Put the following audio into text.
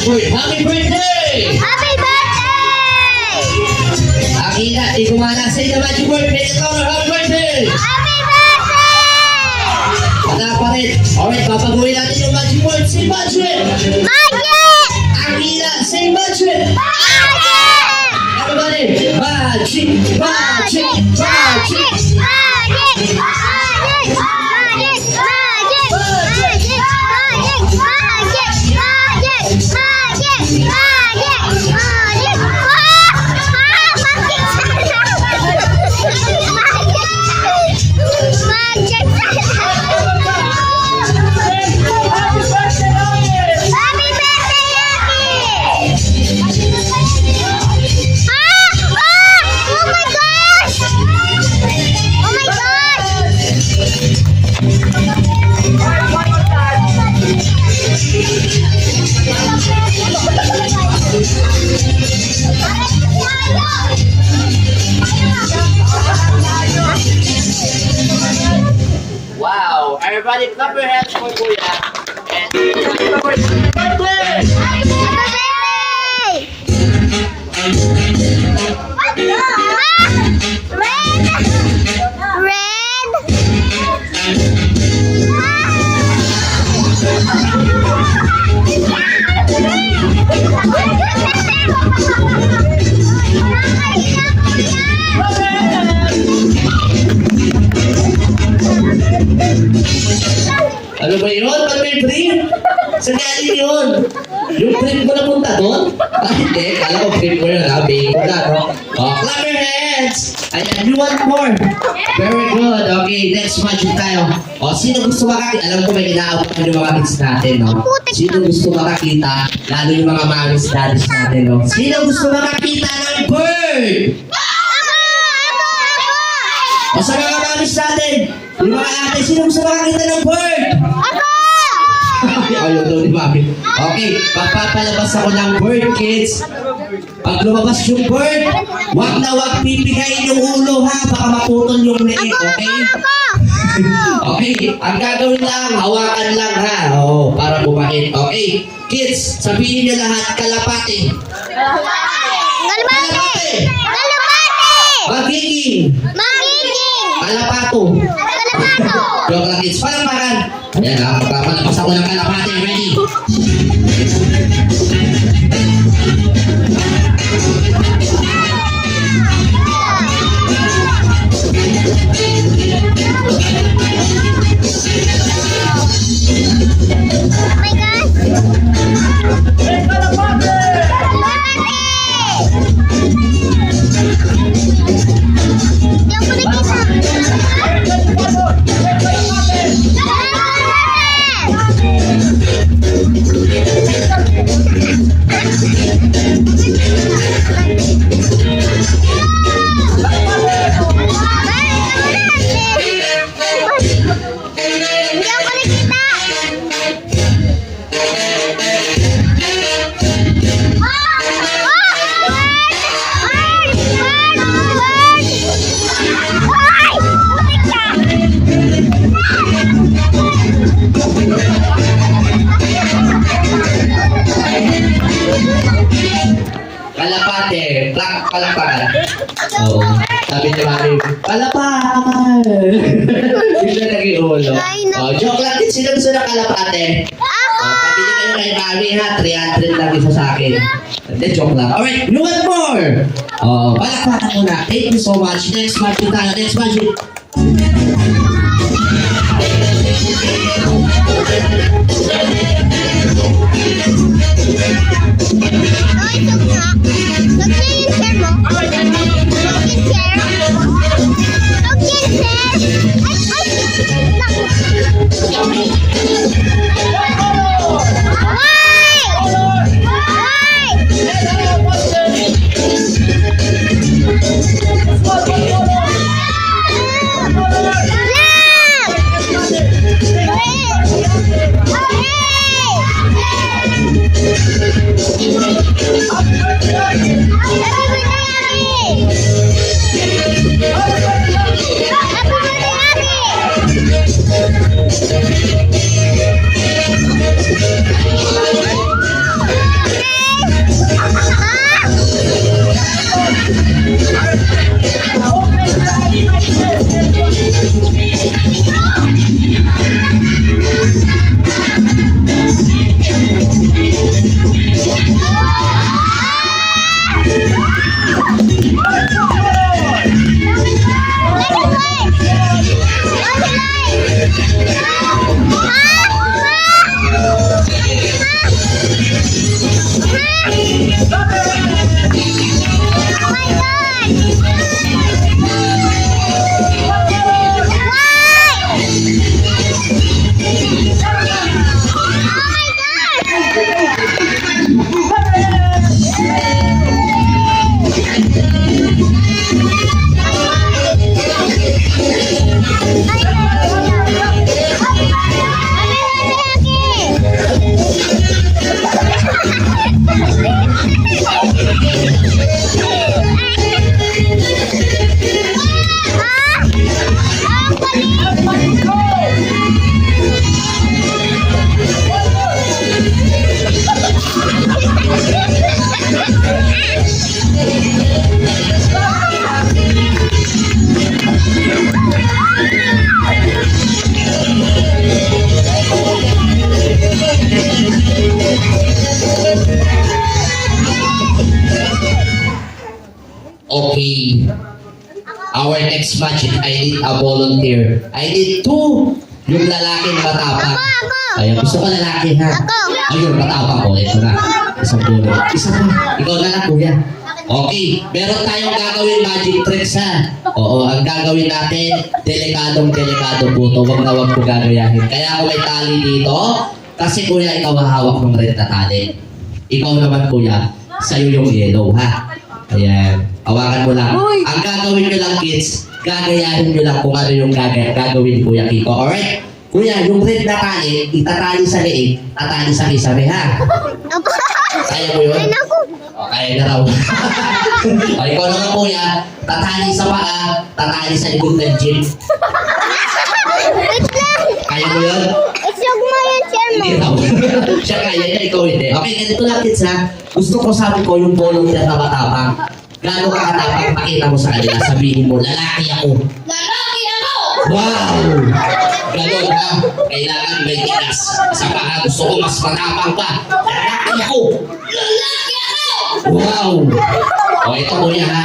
birthday. Happy birthday! Happy birthday! Ang ina, di kumana sa inyo Magic birthday. Happy birthday! Happy birthday! Wala pa rin. Alright, papaguhin natin yung Magic word. Say Magic! Magic! Ang ina, say Magic! Magic! Everybody, Magic! Magic! Magic! Wow! Everybody, clap your hands for Kuya. And birthday! Ano ba yun? Ano ba yung frame? Saan galing yun? Yung frame ko napunta doon? Ah, hindi. Kala ko frame ko yun. Sabi ko na, no? Oh, clap your hands! Ayan, you want more? Very good. Okay, next magic tayo. O, sino gusto makakita? Alam ko may inaabot yung mga kids natin, no? Sino gusto makakita? Lalo yung mga mamis daddies natin, no? Sino gusto makakita ng bird? O sa mga mamis natin, yung mga ate, sino gusto makakita ng bird? Ayaw daw ni Mami. Okay, papapalabas ako ng bird, kids. Pag lumabas yung bird, wag na wag pipigayin yung ulo, ha? Baka maputol yung leeg, okay? Okay, ang gagawin lang, hawakan lang, ha? Oo, para bumait. Okay, kids, sabihin niyo lahat, kalapate. Kalapate! Magiging. Kalapato. Joke lang, kids. Palampakan. Ayan, magpapalabas ako ng kalapate. Ready? Oh my gosh! Hindi ako nakita! Kalapate. Palakpakan. Oo. Sabi ni Mami, palakpakan. Bigla naging ulo. Oh, joke lang din. Sino gusto ng kalapate? Pabili kayo kay Mami, ha? 300 lang isa sa akin. Hindi, joke lang. Alright, you want more? Oh, palakpakan muna. Thank you so much. Next magic tayo. Next magic. Oh my God! Why? Oh my God! Okay. Our next match, I need a volunteer. I need two. Yung lalaking matapang. Ako! Ayun, gusto ko lalaki ha. Ako! Ayun, matapang ko. Ito na. Isang puno. Isa pa. Ikaw na lang, kuya. Okay, meron tayong gagawin magic tricks ha. Oo, ang gagawin natin, delikado po ito. Huwag na huwag ko gagayahin. Kaya ako may tali dito, kasi kuya, ikaw hahawak ng red na tali. Ikaw naman kuya, sa'yo yung yellow ha. Ayan, hawakan mo lang. Ang gagawin nyo lang kids, gagayahin nyo lang kung ano yung gagawin kuya Kiko. Alright? Kuya, yung red na tali, itatali sa leeg, tatali sa kisabi ha. Ako! Kaya mo yun? Ay, naku! O, kaya na raw. O, ikaw naman kuya, tatali sa paa, tatali sa likod ng jeep. Wait lang! Kaya mo yun? Isog mo yung chair mo. Hindi raw. Siya kaya niya, ikaw hindi. Okay, ganito lang kids ha. Gusto ko sabi ko yung volunteer na matapang. Gano'n ka katapang, pakita mo sa kanila. Sabihin mo, lalaki ako. Lalaki ako! Wow! Gano'n ha. Kailangan may tigas. Sa paa, gusto ko mas matapang pa. Lalaki ako. Lalaki ako! Wow! O, ito kuya ha.